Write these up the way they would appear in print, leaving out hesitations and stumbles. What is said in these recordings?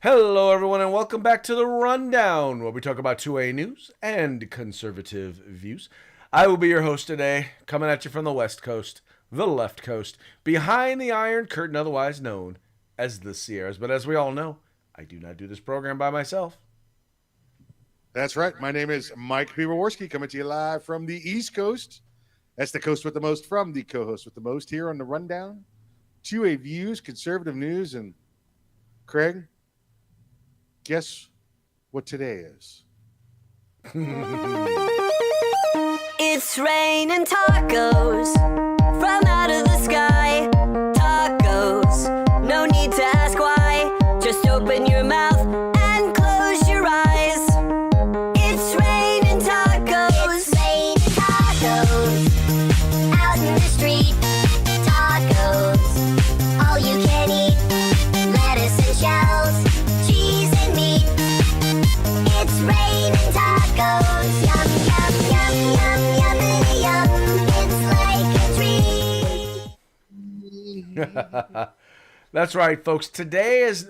Hello, everyone, and welcome back to the Rundown, where we talk about 2A news and conservative views. I will be your host today, coming at you from the West Coast, the left coast, behind the Iron Curtain, otherwise known as the Sierras. But as we all know, I do not do this program by myself. That's right. My name is Mike Piwowarski, coming to you live from the East Coast. That's the coast with the most from the co-host with the most here on the Rundown. 2A views, conservative news, and Craig, guess what today is? It's raining tacos from out of the sky. Tacos, no need to ask why. Just open your mouth and close your eyes. It's raining tacos. It's raining tacos out in the street. Tacos, all you can eat. Lettuce and shells, cheese and meat. It's raining tacos. Yum, yum, yum, yum, yummity, yum. It's like a treat. That's right, folks. Today is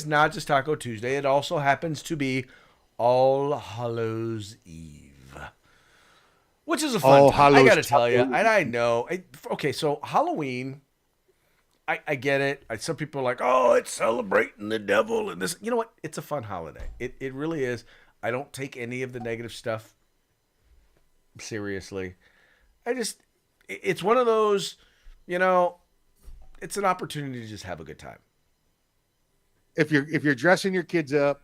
not just Taco Tuesday. It also happens to be All Hallows Eve, which is a fun All time. I Hallows got to tell you, Taco. and I know. Okay, so Halloween, I get it. Some people are like, "Oh, it's celebrating the devil," and this. You know what? It's a fun holiday. It really is. I don't take any of the negative stuff seriously. It's one of those, you know. It's an opportunity to just have a good time. If you're dressing your kids up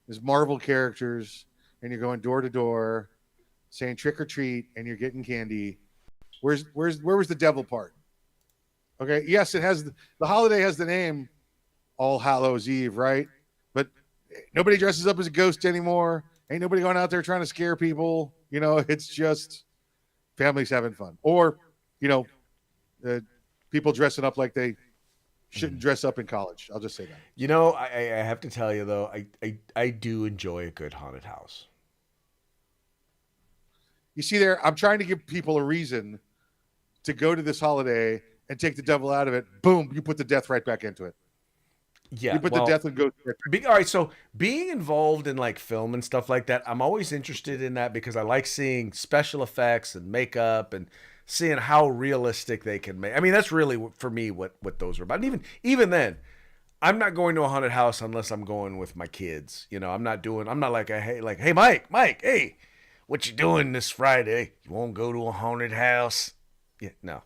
as Marvel characters and you're going door to door saying trick or treat and you're getting candy, where was the devil part? Okay, yes, it has the holiday has the name All Hallows Eve, right? But nobody dresses up as a ghost anymore. Ain't nobody going out there trying to scare people. You know, it's just families having fun, or people dressing up like they shouldn't dress up in college. I'll just say that. You know, I have to tell you though, I do enjoy a good haunted house. You see, there, I'm trying to give people a reason to go to this holiday and take the devil out of it. Boom, you put the death right back into it. Yeah, You put the death and ghost right back. All right, so being involved in like film and stuff like that, I'm always interested in that because I like seeing special effects and makeup and seeing how realistic they can make. I mean, that's really for me what those are about. And even then, I'm not going to a haunted house unless I'm going with my kids. You know, I'm not like hey Mike, hey, what you doing this Friday? You won't go to a haunted house? Yeah, no.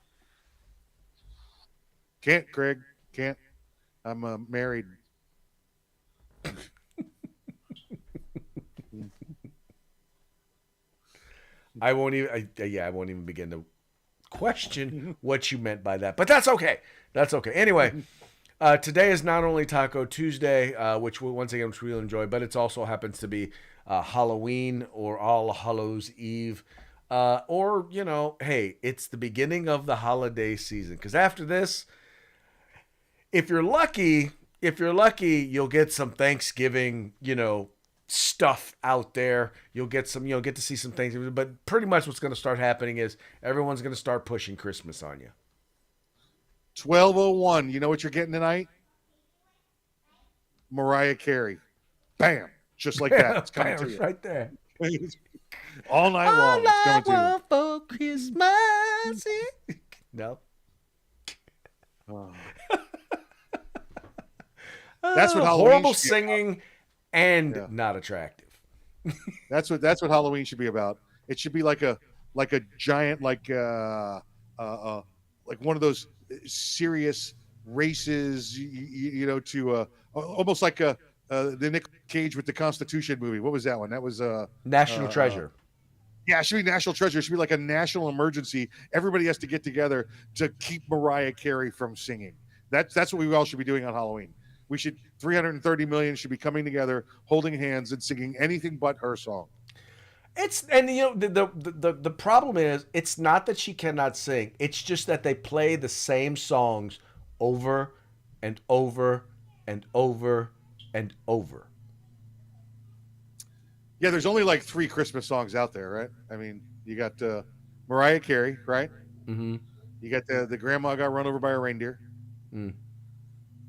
Can't, Craig. Can't. I'm married. I won't even begin to question what you meant by that, but that's okay. That's okay. Anyway, today is not only Taco Tuesday, which we'll enjoy, but it also happens to be Halloween or All Hallows Eve, or hey, it's the beginning of the holiday season. Because after this, if you're lucky, you'll get some Thanksgiving, stuff out there. You'll get to see some things, but pretty much what's going to start happening is everyone's going to start pushing Christmas on you. 12:01. You know what you're getting tonight? Mariah Carey. Bam. Just like that. It's coming to you. Right there. All night long. It's coming to you. want for Christmas. No. Oh. That's what Halloween horrible should be about. And not attractive. That's what Halloween should be about. It should be like a giant like one of those serious races, to almost like the Nick Cage with the Constitution movie. What was that one? That was National Treasure. Yeah, it should be National Treasure. It should be like a national emergency. Everybody has to get together to keep Mariah Carey from singing. That's what we all should be doing on Halloween. 330 million should be coming together, holding hands, and singing anything but her song. The problem is it's not that she cannot sing. It's just that they play the same songs over and over and over and over. Yeah, there's only like 3 Christmas songs out there, right? I mean, you got Mariah Carey, right? Mm-hmm. You got the grandma got run over by a reindeer. Mm.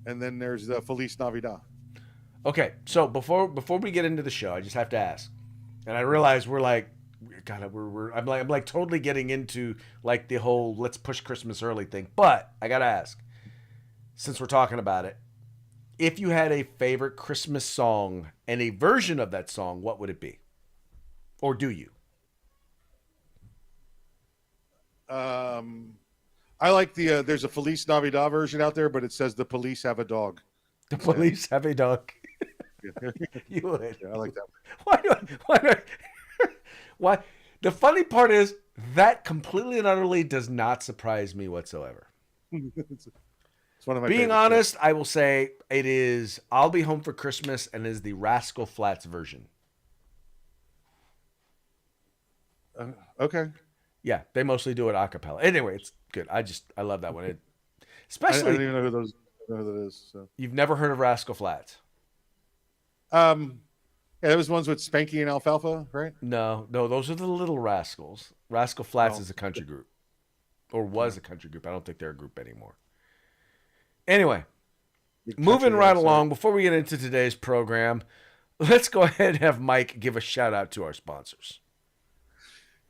And then there's the Feliz Navidad. Okay, so before we get into the show, I just have to ask, and I realize we're like, God, I'm like totally getting into like the whole let's push Christmas early thing, but I gotta ask, since we're talking about it, if you had a favorite Christmas song and a version of that song, what would it be, or do you? I like the there's a Feliz Navidad version out there, but it says the police have a dog. The police have a dog. Yeah, You would. I like that. Why? The funny part is that completely and utterly does not surprise me whatsoever. It's one of my Being favorites, honest, I will say it is I'll Be Home for Christmas and is the Rascal Flatts version. yeah. Okay. Yeah, they mostly do it a cappella. Anyway, it's good. I love that one. I Especially don't even know who that is. So. you've never heard of Rascal Flatts. Yeah, those ones with Spanky and Alfalfa, right? No, those are the Little Rascals. Rascal Flatts Oh. is a country group. Or was a country group. I don't think they're a group anymore. Anyway, moving right along, before we get into today's program, let's go ahead and have Mike give a shout out to our sponsors.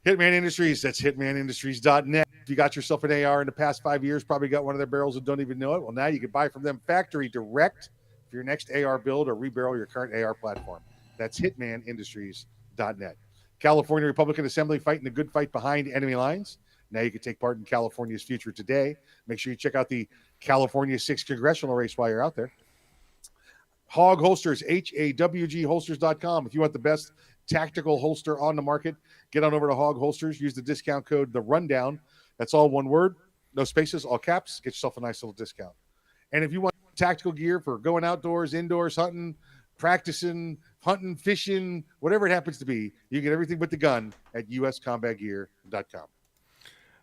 Hitman Industries, that's hitmanindustries.net. If you got yourself an AR in the past 5 years, probably got one of their barrels and don't even know it. Well, now you can buy from them factory direct for your next AR build or rebarrel your current AR platform. That's hitmanindustries.net. California Republican Assembly fighting the good fight behind enemy lines. Now you can take part in California's future today. Make sure you check out the California 6th congressional race while you're out there. Hog Holsters, HAWGholsters.com. If you want the best tactical holster on the market, get on over to Hog Holsters. Use the discount code The Rundown. That's all one word, no spaces, all caps. Get yourself a nice little discount. And if you want tactical gear for going outdoors, indoors, hunting, practicing, hunting, fishing, whatever it happens to be, you get everything but the gun at uscombatgear.com.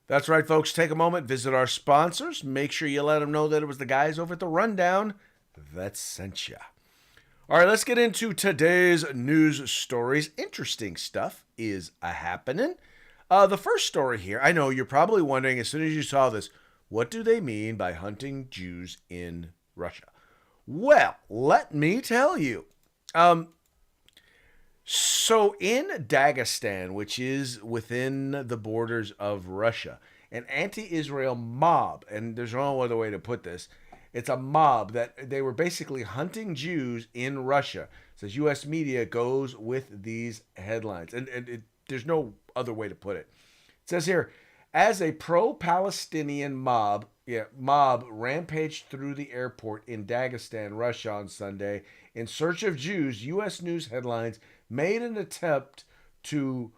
That's right, folks. Take a moment, visit our sponsors. Make sure you let them know that it was the guys over at The Rundown that sent you. All right, let's get into today's news stories. Interesting stuff is happening. The first story here, I know you're probably wondering as soon as you saw this, what do they mean by hunting Jews in Russia? Well, let me tell you. So in Dagestan, which is within the borders of Russia, an anti-Israel mob, and there's no other way to put this, it's a mob that they were basically hunting Jews in Russia. It says U.S. media goes with these headlines, and there's no other way to put it. It says here, as a pro-Palestinian mob rampaged through the airport in Dagestan, Russia on Sunday in search of Jews, U.S. news headlines made an attempt to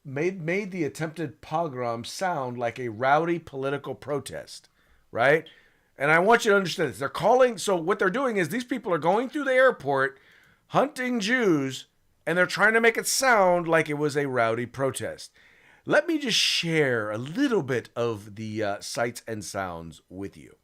made the attempted pogrom sound like a rowdy political protest, right? And I want you to understand this. So what they're doing is these people are going through the airport hunting Jews, and they're trying to make it sound like it was a rowdy protest. Let me just share a little bit of the sights and sounds with you.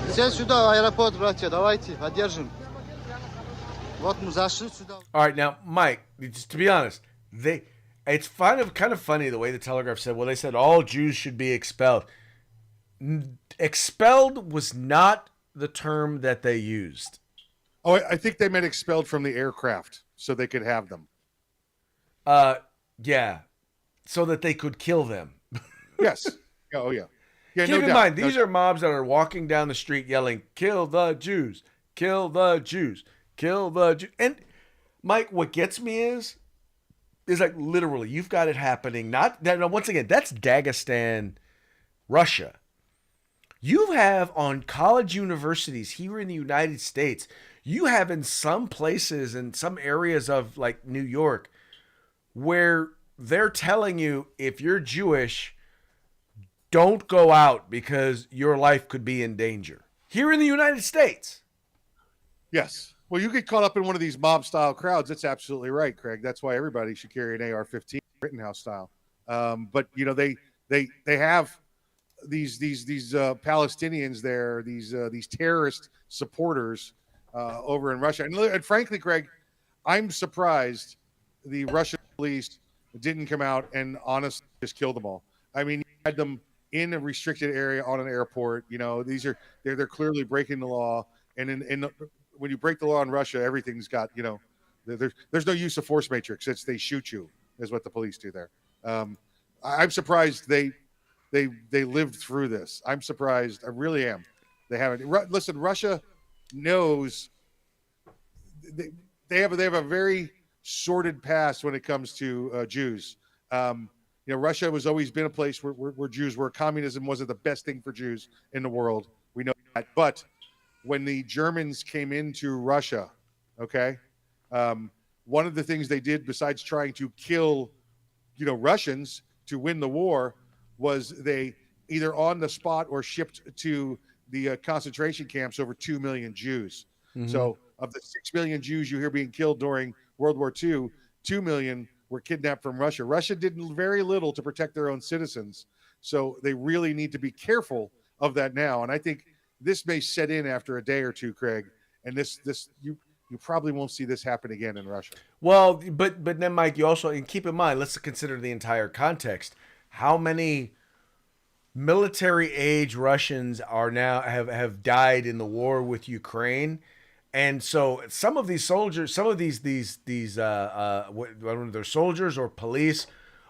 Все сюда, аэропорт, братья, давайте, поддержим. Вот мы зашли сюда. All right, now, Mike, just to be honest, it's kind of funny the way the Telegraph said, well, they said all Jews should be expelled. Expelled was not the term that they used. Oh, I think they meant expelled from the aircraft so they could have them. Yeah. so that they could kill them. Yes. Oh yeah. Yeah. Keep No in doubt. mind, No these are mobs that are walking down the street yelling, "Kill the Jews! Kill the Jews! Kill the Jews!" And Mike, what gets me is like literally, you've got it happening. Not that once again, that's Dagestan, Russia. You have on college universities here in the United States. You have in some places in some areas of like New York where they're telling you if you're Jewish, don't go out because your life could be in danger. Here in the United States. Yes. Well, you get caught up in one of these mob style crowds. That's absolutely right, Craig. That's why everybody should carry an AR-15 Rittenhouse style. But you know they have these Palestinians there, these terrorist supporters over in Russia. And frankly, Craig, I'm surprised the Russian police didn't come out and honestly just kill them all. I mean, you had them in a restricted area on an airport. You know, they're clearly breaking the law. And when you break the law in Russia, everything's got, you know, there's no use of force matrix. It's they shoot you is what the police do there. I'm surprised they lived through this. I'm surprised. I really am. They haven't. Listen, Russia knows they have a very sordid past when it comes to Jews. You know, Russia has always been a place where Jews were. Communism wasn't the best thing for Jews in the world. We know that. But when the Germans came into Russia, okay, one of the things they did besides trying to kill, you know, Russians to win the war was they either on the spot or shipped to the concentration camps over 2 million Jews. Mm-hmm. So of the 6 million Jews you hear being killed during World War II, 2 million were kidnapped from Russia. Russia did very little to protect their own citizens. So they really need to be careful of that now. And I think this may set in after a day or two, Craig. And you probably won't see this happen again in Russia. Well, but then, Mike, you also, and keep in mind, let's consider the entire context. How many military age Russians are now have died in the war with Ukraine? And so some of these soldiers, some of these whether they're soldiers or police,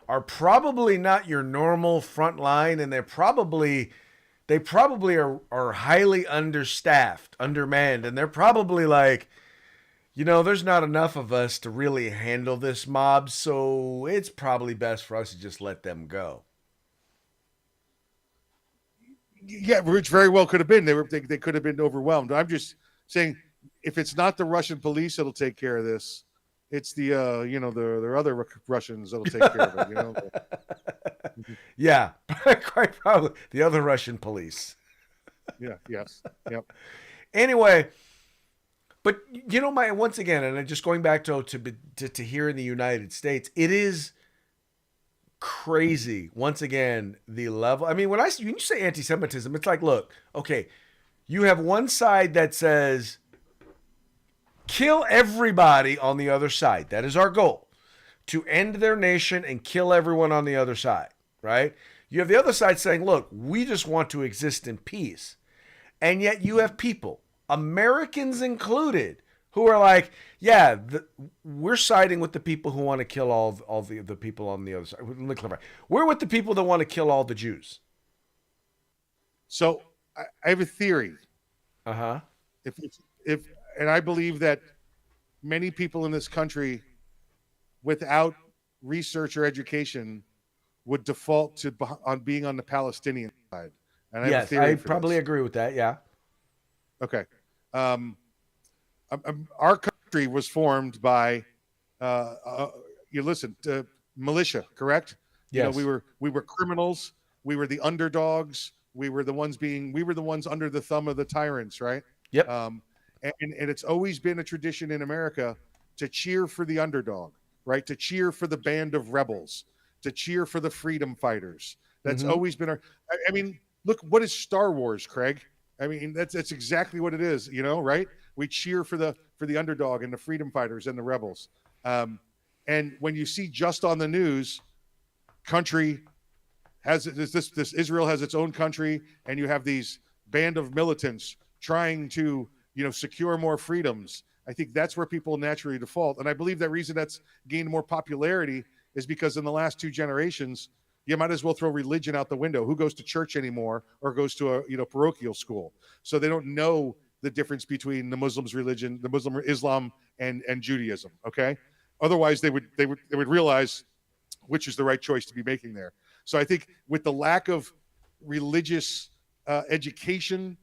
are probably not your normal front line, and they probably are highly understaffed, undermanned, and they're probably like, you know, there's not enough of us to really handle this mob, so it's probably best for us to just let them go. Yeah, which very well could have been. They could have been overwhelmed. I'm just saying, if it's not the Russian police that'll take care of this, it's the the other Russians that'll take care of it. You know. Yeah, quite probably the other Russian police. Yeah. Yes. Yep. Anyway, but you know, once again, and just going back to here in the United States, it is crazy. Once again, the level. I mean, when you say anti-Semitism, it's like, look, okay, you have one side that says kill everybody on the other side. That is our goal, to end their nation and kill everyone on the other side, right? You have the other side saying, look, we just want to exist in peace. And yet you have people, Americans included, who are like, yeah, we're siding with the people who want to kill all the people on the other side. Let me clarify. We're with the people that want to kill all the Jews. So I have a theory. Uh-huh. And I believe that many people in this country, without research or education, would default to being on the Palestinian side. And yes, I probably agree with that. Yeah. Okay. Our country was formed by, militia, correct? Yes. You know, we were criminals. We were the underdogs. We were the ones under the thumb of the tyrants, right? Yep. And it's always been a tradition in America to cheer for the underdog, right? To cheer for the band of rebels, to cheer for the freedom fighters. That's always been I mean, look, what is Star Wars, Craig? I mean, that's exactly what it is, you know, right? We cheer for the underdog and the freedom fighters and the rebels. And when you see just on the news, country has this Israel has its own country, and you have these band of militants trying to, you know, secure more freedoms. I think that's where people naturally default. And I believe that reason that's gained more popularity is because in the last 2 generations, you might as well throw religion out the window. Who goes to church anymore or goes to a parochial school? So they don't know the difference between the Muslims' religion, the Muslim Islam, and Judaism. Okay, otherwise they would realize which is the right choice to be making there. So I think with the lack of religious education,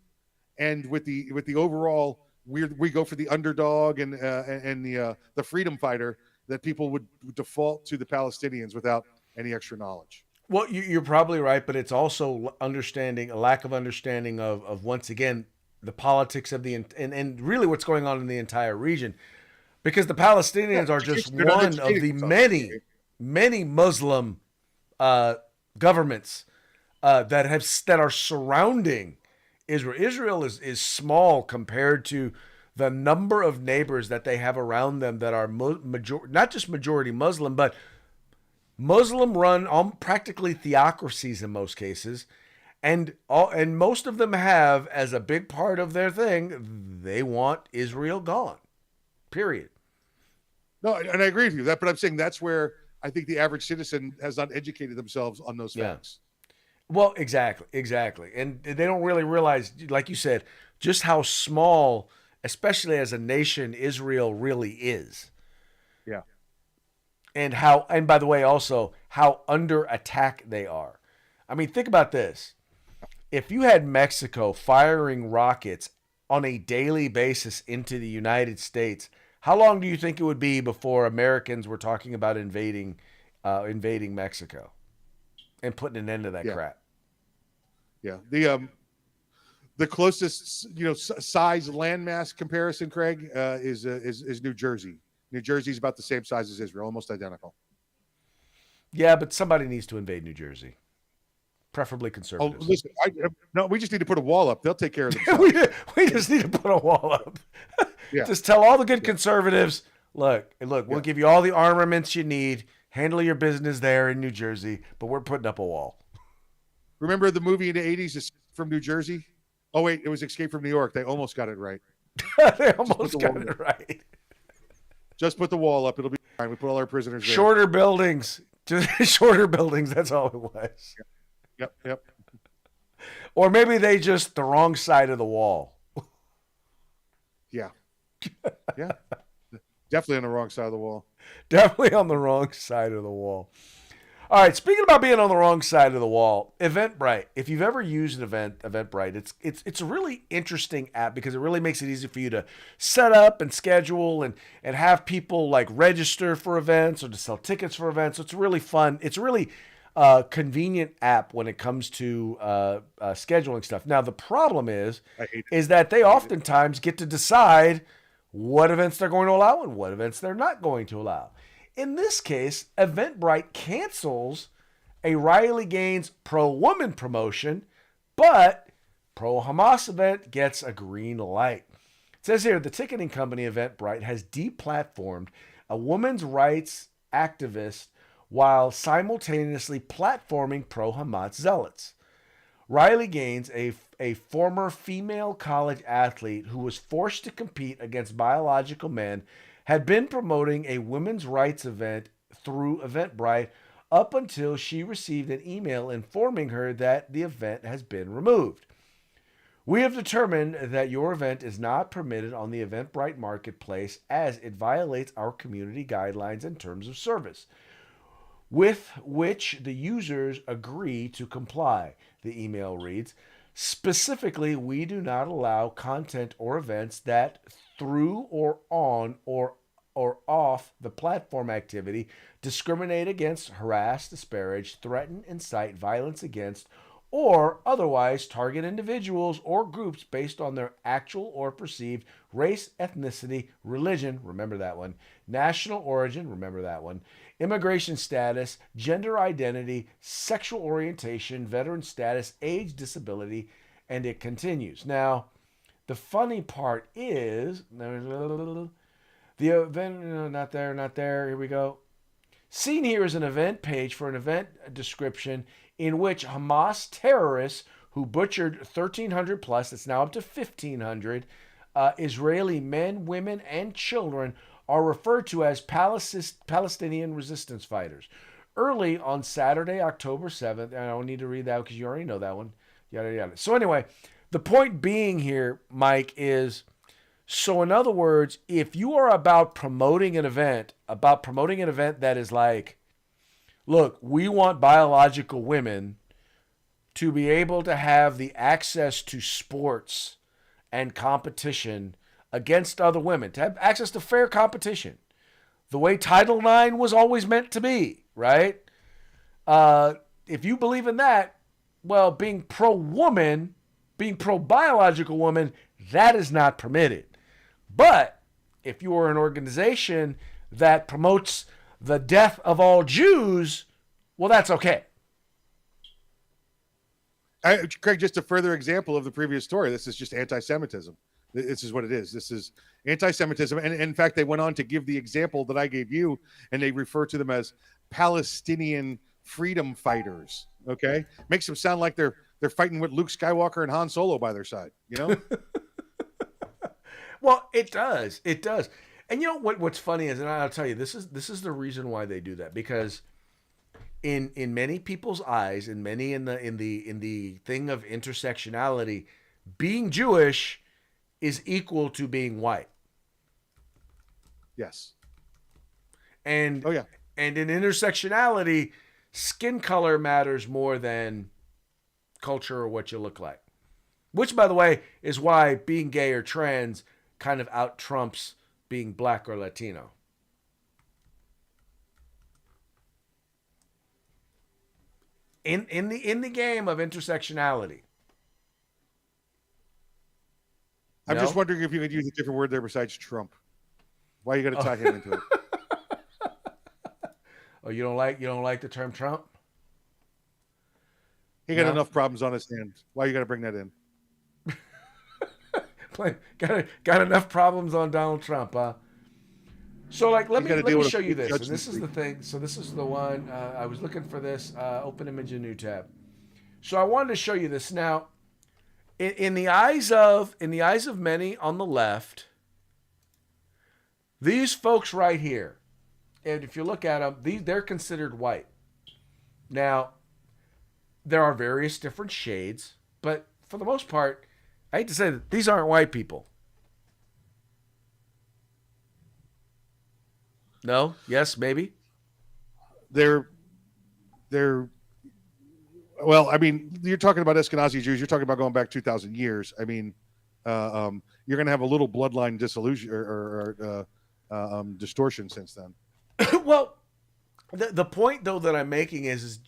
and with the overall we go for the underdog and the freedom fighter, that people would default to the Palestinians without any extra knowledge. Well, you're probably right, but it's also a lack of understanding of once again, the politics of and really what's going on in the entire region, because the Palestinians are just one of the many Muslim governments that are surrounding Israel. Israel is small compared to the number of neighbors that they have around them that are not just majority Muslim, but Muslim run practically theocracies in most cases. And most of them have, as a big part of their thing, they want Israel gone. Period. No, and I agree with you that, but I'm saying that's where I think the average citizen has not educated themselves on those facts. Well, exactly. And they don't really realize, like you said, just how small, especially as a nation, Israel really is. Yeah. And by the way, also how under attack they are. I mean, think about this. If you had Mexico firing rockets on a daily basis into the United States, how long do you think it would be before Americans were talking about invading Mexico and putting an end to that crap? Yeah. The closest size landmass comparison, Craig, is New Jersey. New Jersey's about the same size as Israel, almost identical. Yeah, but somebody needs to invade New Jersey. Preferably conservatives. Oh, listen, no, we just need to put a wall up. They'll take care of themselves. we just need to put a wall up. Yeah. Just tell all the good conservatives, look, we'll give you all the armaments you need. Handle your business there in New Jersey, but we're putting up a wall. Remember the movie in the 80s, Escape from New Jersey? Oh, wait, it was Escape from New York. They almost got it right. They almost got it right. Just put the wall up. It'll be fine. We put all our prisoners there. Shorter buildings. Just shorter buildings. That's all it was. Yep. Or maybe they just the wrong side of the wall. Yeah. Definitely on the wrong side of the wall. Definitely on the wrong side of the wall. All right, speaking about being on the wrong side of the wall, Eventbrite. If you've ever used Eventbrite, it's a really interesting app because it really makes it easy for you to set up and schedule and have people like register for events or to sell tickets for events. So it's really fun. It's a really convenient app when it comes to scheduling stuff. Now the problem is that they oftentimes get to decide what events they're going to allow and what events they're not going to allow. In this case, Eventbrite cancels a Riley Gaines pro-woman promotion, but Pro-Hamas event gets a green light. It says here, the ticketing company Eventbrite has deplatformed a women's rights activist while simultaneously platforming pro-Hamas zealots. Riley Gaines, a former female college athlete who was forced to compete against biological men, had been promoting a women's rights event through Eventbrite up until she received an email informing her that the event has been removed. We have determined that your event is not permitted on the Eventbrite marketplace as it violates our community guidelines and terms of service, with which the users agree to comply, the email reads. Specifically, we do not allow content or events that through or on or off the platform activity discriminate against, harass, disparage, threaten, incite violence against, or otherwise target individuals or groups based on their actual or perceived race, ethnicity, religion, remember that one, national origin, remember that one, immigration status, gender identity, sexual orientation, veteran status, age, disability, and it continues. Now, the funny part is, the event, not there, here we go. Seen here is an event page for an event description in which Hamas terrorists who butchered 1,300 plus, it's now up to 1,500, Israeli men, women, and children are referred to as Palestinian resistance fighters. Early on Saturday, October 7th, and I don't need to read that because you already know that one, yada, yada. So anyway, the point being here, Mike, is, so in other words, if you are about promoting an event that is like, look, we want biological women to be able to have the access to sports and competition against other women, to have access to fair competition, the way Title IX was always meant to be, right? If you believe in that, well, being pro-woman, being pro-biological woman, that is not permitted. But if you are an organization that promotes the death of all Jews, well, that's okay. Craig, just a further example of the previous story. This is just anti-Semitism. This is what it is. This is anti-Semitism. And in fact, they went on to give the example that I gave you, and they refer to them as Palestinian freedom fighters. Okay? Makes them sound like they're fighting with Luke Skywalker and Han Solo by their side, you know? Well, it does. It does. And you know what's funny is, and I'll tell you, this is the reason why they do that, because in many people's eyes, in the thing of intersectionality, being Jewish is equal to being white. Yes. And oh yeah. And in intersectionality, skin color matters more than culture or what you look like. Which, by the way, is why being gay or trans kind of out trumps being black or Latino. In the game of intersectionality. I'm just wondering if you could use a different word there besides Trump. Why you got to tie him into it? Oh, you don't like the term Trump? He got enough problems on his hands. Why you got to bring that in? Got enough problems on Donald Trump, huh? So, like, let me show you this. And this is the thing. So this is the one. I was looking for this. Open image in new tab. So I wanted to show you this. Now, in the eyes of many on the left, these folks right here, and if you look at them, they're considered white. Now, there are various different shades, but for the most part, I hate to say that these aren't white people. No? Yes? Maybe? They're well, I mean, you're talking about Ashkenazi Jews. You're talking about going back 2,000 years. I mean, you're going to have a little bloodline disillusion or distortion since then. Well, the point, though, that I'm making is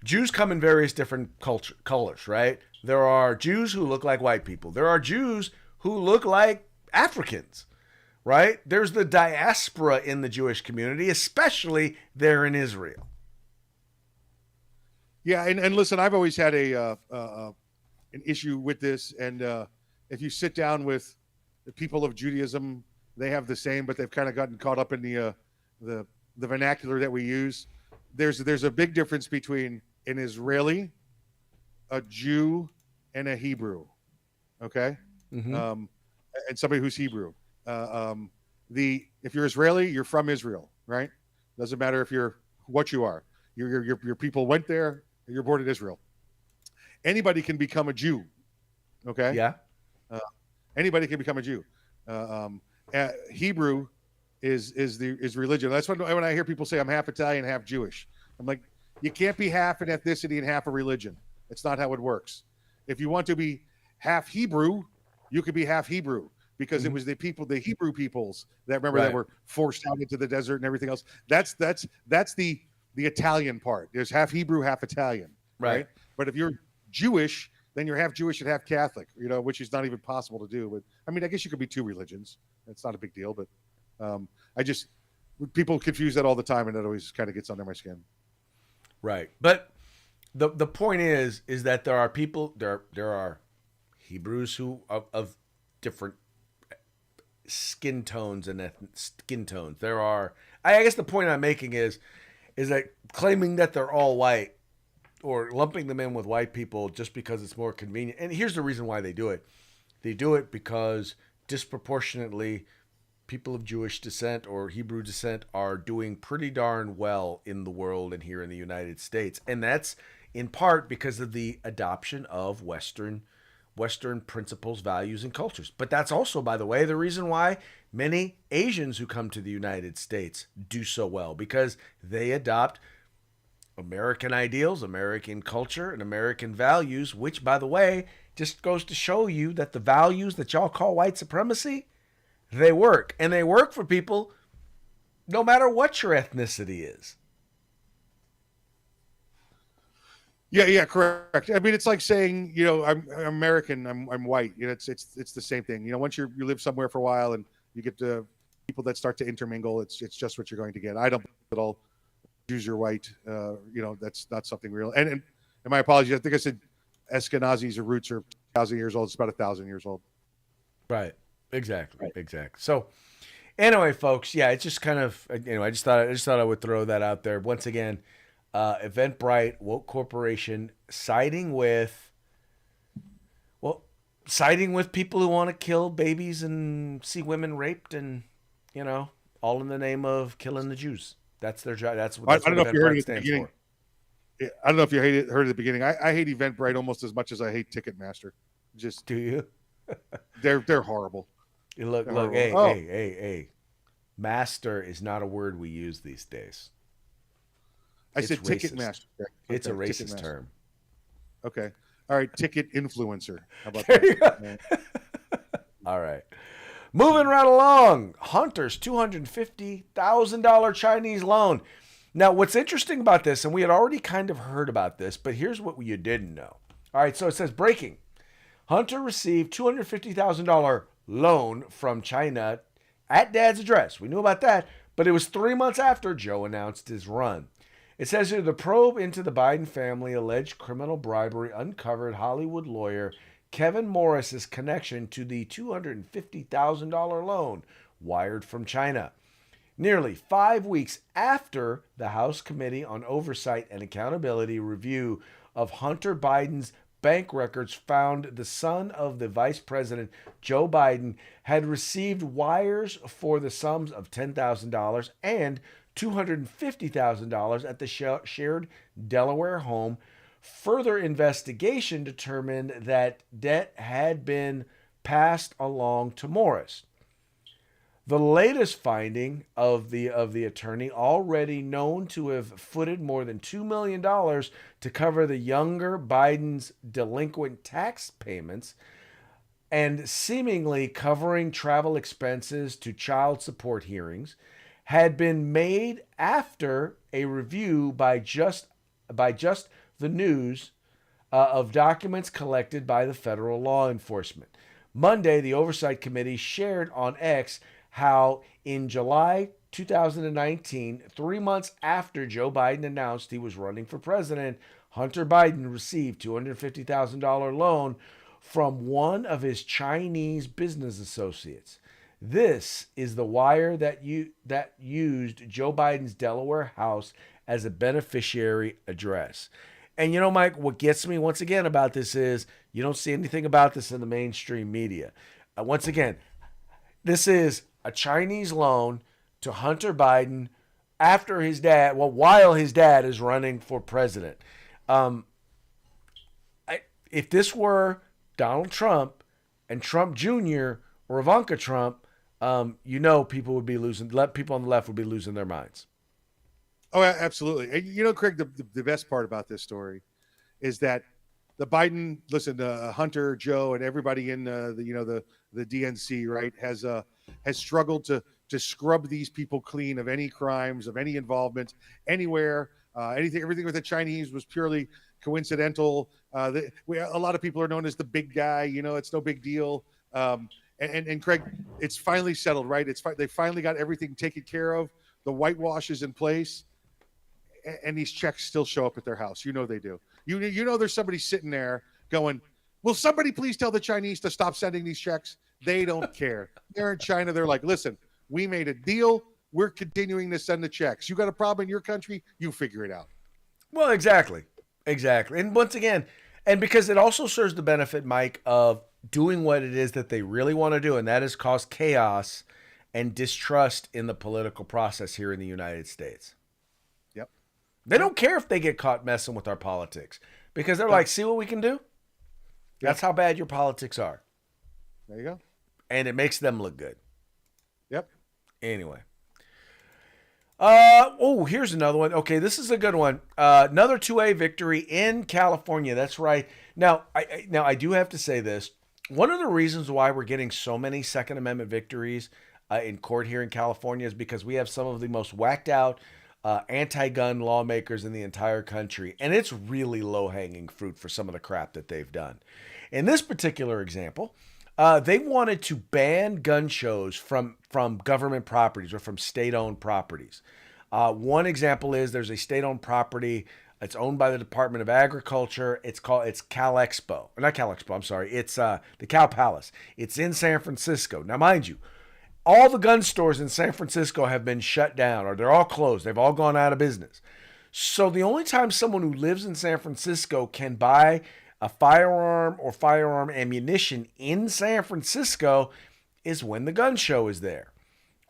Jews come in various different colors, right? There are Jews who look like white people. There are Jews who look like Africans, right? There's the diaspora in the Jewish community, especially there in Israel. Yeah, and listen, I've always had an issue with this, and if you sit down with the people of Judaism, they have the same, but they've kind of gotten caught up in the vernacular that we use. There's a big difference between an Israeli, a Jew, and a Hebrew. Okay, Mm-hmm. And somebody who's Hebrew. If you're Israeli, you're from Israel, right? Doesn't matter if you're what you are. Your people went there. You're born in Israel. Anybody can become a Jew. Okay. Yeah. Anybody can become a Jew. Hebrew is religion. That's when I hear people say I'm half Italian, half Jewish. I'm like, you can't be half an ethnicity and half a religion. It's not how it works. If you want to be half Hebrew, you could be half Hebrew because it was the Hebrew peoples that that were forced out into the desert and everything else. That's the Italian part. There's half Hebrew, half Italian. Right. But if you're Jewish, then you're half Jewish and half Catholic, which is not even possible to do. But I mean, I guess you could be two religions. It's not a big deal, but people confuse that all the time, and that always kind of gets under my skin. Right. But the point is that there are people, there are Hebrews who of different skin tones and skin tones. There are, I guess the point I'm making is that claiming that they're all white or lumping them in with white people just because it's more convenient. And here's the reason why they do it. They do it because disproportionately people of Jewish descent or Hebrew descent are doing pretty darn well in the world and here in the United States. And that's in part because of the adoption of Western principles, values, and cultures. But that's also, by the way, the reason why many Asians who come to the United States do so well, because they adopt American ideals, American culture, and American values, which, by the way, just goes to show you that the values that y'all call white supremacy, they work. And they work for people no matter what your ethnicity is. Yeah, correct. I mean, it's like saying, I'm American, I'm white. It's the same thing. Once you live somewhere for a while and you get to people that start to intermingle, it's just what you're going to get. I don't at all Jews are white. That's not something real. And my apologies. I think I said Ashkenazis or roots are 1,000 years old. It's about 1,000 years old. Right. Exactly. So anyway, folks, yeah, it's just kind of, I just thought I would throw that out there. Once again, Eventbrite, woke corporation, siding with people who want to kill babies and see women raped, and all in the name of killing the Jews. That's their job. That's what Eventbrite stands for. I don't know if you heard at the beginning. I hate Eventbrite almost as much as I hate Ticketmaster. Just do you? They're horrible. Look, hey. Master is not a word we use these days. I said Ticketmaster. It's a racist term. Okay. All right. Ticket influencer. How about there that? You go. All right. Moving right along. Hunter's $250,000 Chinese loan. Now, what's interesting about this, and we had already kind of heard about this, but here's what you didn't know. All right. So it says breaking. Hunter received $250,000 loan from China at dad's address. We knew about that, but it was 3 months after Joe announced his run. It says here, the probe into the Biden family alleged criminal bribery uncovered Hollywood lawyer Kevin Morris's connection to the $250,000 loan wired from China. Nearly 5 weeks after the House Committee on Oversight and Accountability review of Hunter Biden's bank records found the son of the Vice President, Joe Biden, had received wires for the sums of $10,000 and $250,000 at the shared Delaware home. Further investigation determined that debt had been passed along to Morris. The latest finding of the attorney, already known to have footed more than $2 million to cover the younger Biden's delinquent tax payments and seemingly covering travel expenses to child support hearings, had been made after a review by just the news of documents collected by the federal law enforcement. Monday, the Oversight Committee shared on X how in July 2019, 3 months after Joe Biden announced he was running for president, Hunter Biden received $250,000 loan from one of his Chinese business associates. This is the wire that used Joe Biden's Delaware house as a beneficiary address. And Mike, what gets me once again about this is you don't see anything about this in the mainstream media. Once again, this is a Chinese loan to Hunter Biden while his dad is running for president. If this were Donald Trump and Trump Jr. or Ivanka Trump, people on the left would be losing their minds. Oh, absolutely. And Craig, the best part about this story is that the Biden, Hunter, Joe, and everybody in the DNC, right, has struggled to scrub these people clean of any crimes, of any involvement anywhere. Everything with the Chinese was purely coincidental. A lot of people are known as the big guy. It's no big deal. And Craig, it's finally settled, right? They finally got everything taken care of. The whitewash is in place, and these checks still show up at their house. They do. There's somebody sitting there going, "Will somebody please tell the Chinese to stop sending these checks?" They don't care. They're in China. They're like, "Listen, we made a deal. We're continuing to send the checks. You got a problem in your country? You figure it out." Well, exactly. And once again, and because it also serves the benefit, Mike, of doing what it is that they really want to do, and that is cause chaos and distrust in the political process here in the United States. Yep. They don't care if they get caught messing with our politics because they're like, see what we can do? That's how bad your politics are. There you go. And it makes them look good. Yep. Anyway. Here's another one. Okay, this is a good one. Another 2A victory in California. That's right. Now, I do have to say this. One of the reasons why we're getting so many Second Amendment victories in court here in California is because we have some of the most whacked out anti-gun lawmakers in the entire country, and it's really low-hanging fruit for some of the crap that they've done. In this particular example, they wanted to ban gun shows from government properties or from state-owned properties. One example is there's a state-owned property. It's owned by the Department of Agriculture. It's Cal Expo. Not Cal Expo, I'm sorry. It's the Cal Palace. It's in San Francisco. Now, mind you, all the gun stores in San Francisco have been shut down or they're all closed. They've all gone out of business. So the only time someone who lives in San Francisco can buy a firearm or firearm ammunition in San Francisco is when the gun show is there.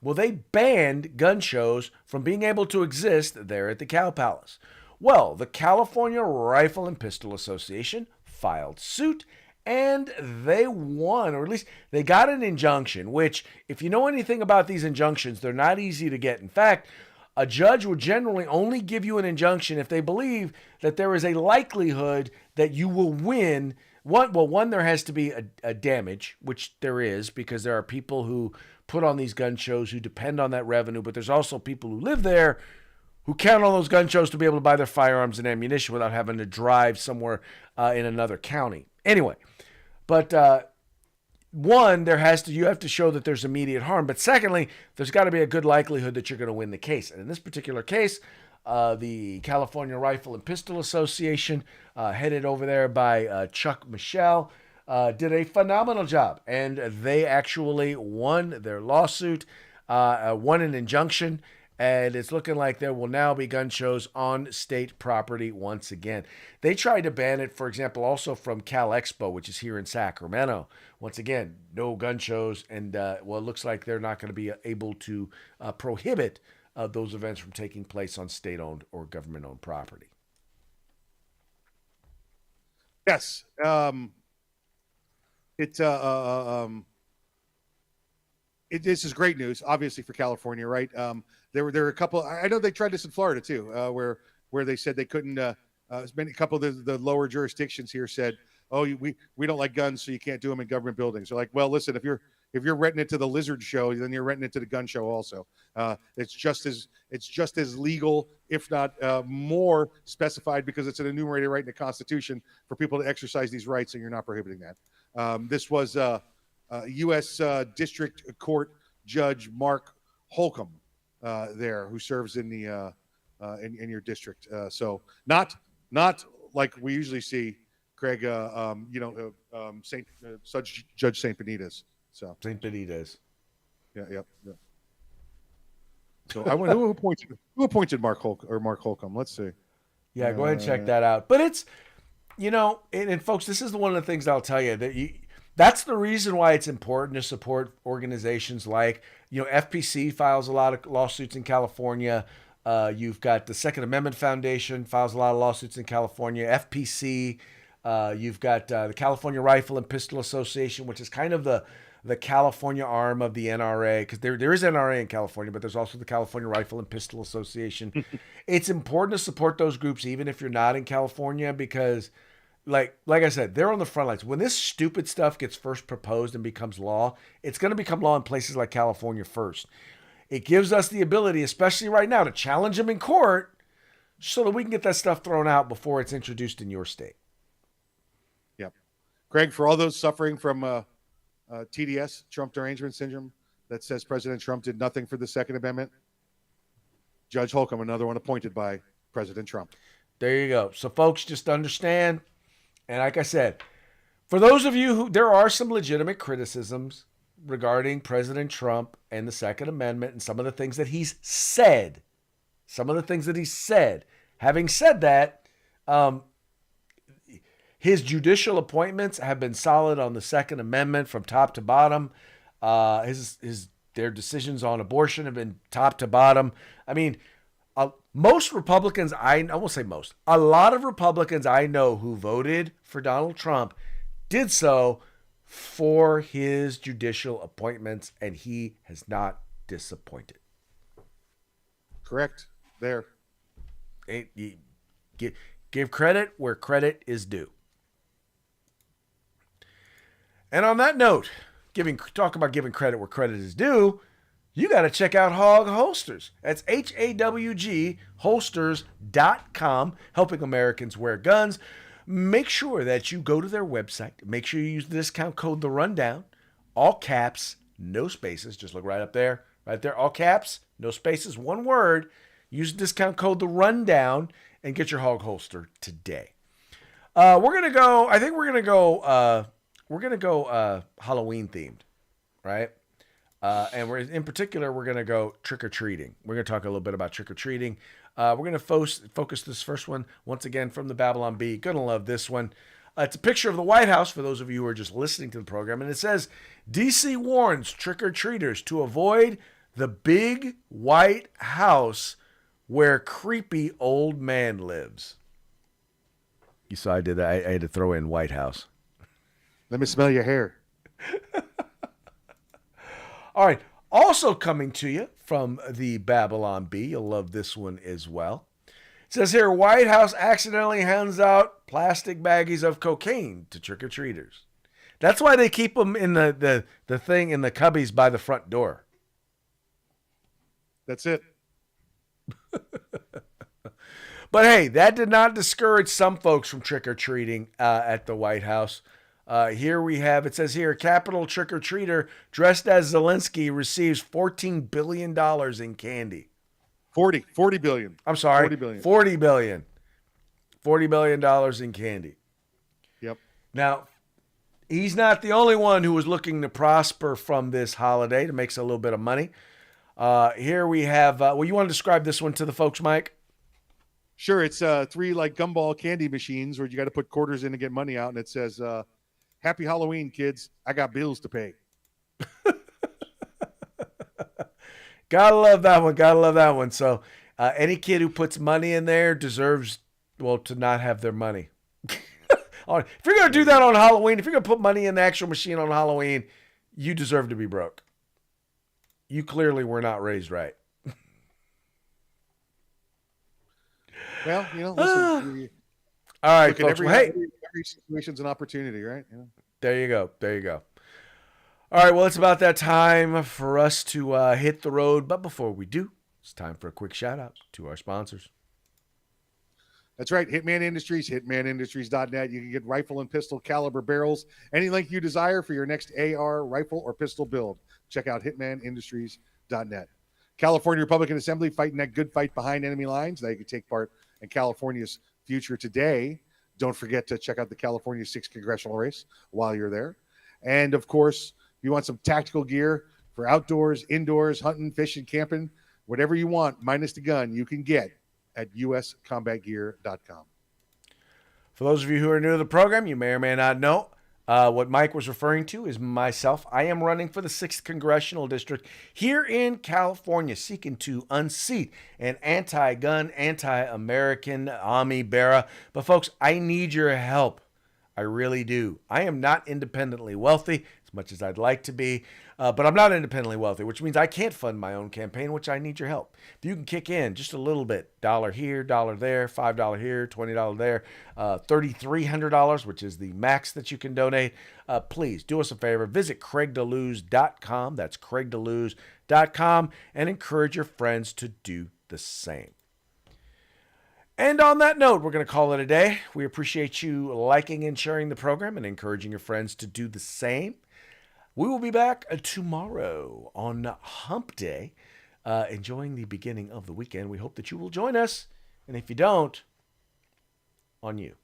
Well, they banned gun shows from being able to exist there at the Cal Palace. Well, the California Rifle and Pistol Association filed suit and they won, or at least they got an injunction, which if you know anything about these injunctions, they're not easy to get. In fact, a judge would generally only give you an injunction if they believe that there is a likelihood that you will win. One, there has to be a damage, which there is because there are people who put on these gun shows who depend on that revenue, but there's also people who live there who count on those gun shows to be able to buy their firearms and ammunition without having to drive somewhere in another county. Anyway, but one, you have to show that there's immediate harm. But secondly, there's got to be a good likelihood that you're going to win the case. And in this particular case, the California Rifle and Pistol Association, headed over there by Chuck Michel, did a phenomenal job. And they actually won their lawsuit, won an injunction. And it's looking like there will now be gun shows on state property once again. They tried to ban it, for example, also from Cal Expo, which is here in Sacramento. Once again, no gun shows. And, it looks like they're not going to be able to prohibit those events from taking place on state-owned or government-owned property. Yes. This is great news, obviously, for California, right? There were a couple. I know they tried this in Florida too, where they said they couldn't. A couple of the lower jurisdictions here said, "Oh, we don't like guns, so you can't do them in government buildings." They're like, "Well, listen, if you're renting it to the lizard show, then you're renting it to the gun show also. It's just as legal, if not more specified, because it's an enumerated right in the Constitution for people to exercise these rights, and you're not prohibiting that." This was U.S. District Court Judge Mark Holcomb there, who serves in the in your district. So not like we usually see, Craig. Judge St. Benitez. So St. Benitez. Yeah. So I wonder who appointed Mark Holcomb. Let's see. Yeah, go ahead and check that out. But it's, and folks, this is one of the things I'll tell you that that's the reason why it's important to support organizations like, FPC files a lot of lawsuits in California. You've got the Second Amendment Foundation files a lot of lawsuits in California. FPC. You've got the California Rifle and Pistol Association, which is kind of the California arm of the NRA, because there is NRA in California, but there's also the California Rifle and Pistol Association. It's important to support those groups, even if you're not in California, because like I said, they're on the front lines. When this stupid stuff gets first proposed and becomes law, it's going to become law in places like California first. It gives us the ability, especially right now, to challenge them in court so that we can get that stuff thrown out before it's introduced in your state. Yep. Greg, for all those suffering from TDS, Trump Derangement Syndrome, that says President Trump did nothing for the Second Amendment, Judge Holcomb, another one appointed by President Trump. There you go. So, folks, just understand. And like I said, for those of you there are some legitimate criticisms regarding President Trump and the Second Amendment and some of the things that he's said. Having said that, his judicial appointments have been solid on the Second Amendment from top to bottom. His their decisions on abortion have been top to bottom. I mean, most Republicans, I won't say most, a lot of Republicans I know who voted for Donald Trump did so for his judicial appointments, and he has not disappointed. Correct. There. Give credit where credit is due. And on that note, talk about giving credit where credit is due, you got to check out Hog Holsters. That's HAWG holsters.com, helping Americans wear guns. Make sure that you go to their website. Make sure you use the discount code The Rundown. All caps, no spaces. Just look right up there. Right there, all caps, no spaces, one word. Use the discount code The Rundown and get your Hog Holster today. We're going to go, I think we're going to go Halloween themed, right? And in particular, we're going to go trick-or-treating. We're going to talk a little bit about trick-or-treating. We're going to focus this first one, once again, from the Babylon Bee. Going to love this one. It's a picture of the White House, for those of you who are just listening to the program. And it says, D.C. warns trick-or-treaters to avoid the big white house where creepy old man lives. You saw I did that. I had to throw in White House. Let me smell your hair. All right. Also coming to you from the Babylon Bee. You'll love this one as well. It says here, White House accidentally hands out plastic baggies of cocaine to trick-or-treaters. That's why they keep them in the thing in the cubbies by the front door. That's it. But hey, that did not discourage some folks from trick-or-treating at the White House. Here we have, it says here, Capitol trick-or-treater dressed as Zelensky receives $14 billion in candy. 40 billion. I'm sorry. 40 billion. 40 billion. $40 billion in candy. Yep. Now, he's not the only one who was looking to prosper from this holiday to make a little bit of money. Here we have, you want to describe this one to the folks, Mike? Sure. It's 3 like gumball candy machines where you got to put quarters in to get money out. And it says, Happy Halloween, kids. I got bills to pay. Gotta love that one. Gotta love that one. So any kid who puts money in there deserves, to not have their money. All right. If you're going to do that on Halloween, if you're going to put money in the actual machine on Halloween, you deserve to be broke. You clearly were not raised right. Well, listen. All right, folks. Every situation's an opportunity, right? Yeah. There you go. There you go. All right, well, it's about that time for us to hit the road. But before we do, it's time for a quick shout-out to our sponsors. That's right. Hitman Industries, hitmanindustries.net. You can get rifle and pistol caliber barrels, any length you desire for your next AR, rifle, or pistol build. Check out hitmanindustries.net. California Republican Assembly fighting that good fight behind enemy lines. Now you can take part in California's future today. Don't forget to check out the California 6th Congressional race while you're there. And, of course, if you want some tactical gear for outdoors, indoors, hunting, fishing, camping, whatever you want, minus the gun, you can get at uscombatgear.com. For those of you who are new to the program, you may or may not know, what Mike was referring to is myself. I am running for the 6th Congressional District here in California, seeking to unseat an anti-gun, anti-American Ami Bera. But, folks, I need your help. I really do. I am not independently wealthy, as much as I'd like to be, but I'm not independently wealthy, which means I can't fund my own campaign, which I need your help. If you can kick in just a little bit, $1 here, $1 there, $5 here, $20 there, $3,300, which is the max that you can donate, please do us a favor. Visit craigdeluz.com. That's craigdeluz.com, and encourage your friends to do the same. And on that note, we're going to call it a day. We appreciate you liking and sharing the program and encouraging your friends to do the same. We will be back tomorrow on Hump Day, enjoying the beginning of the weekend. We hope that you will join us. And if you don't, on you.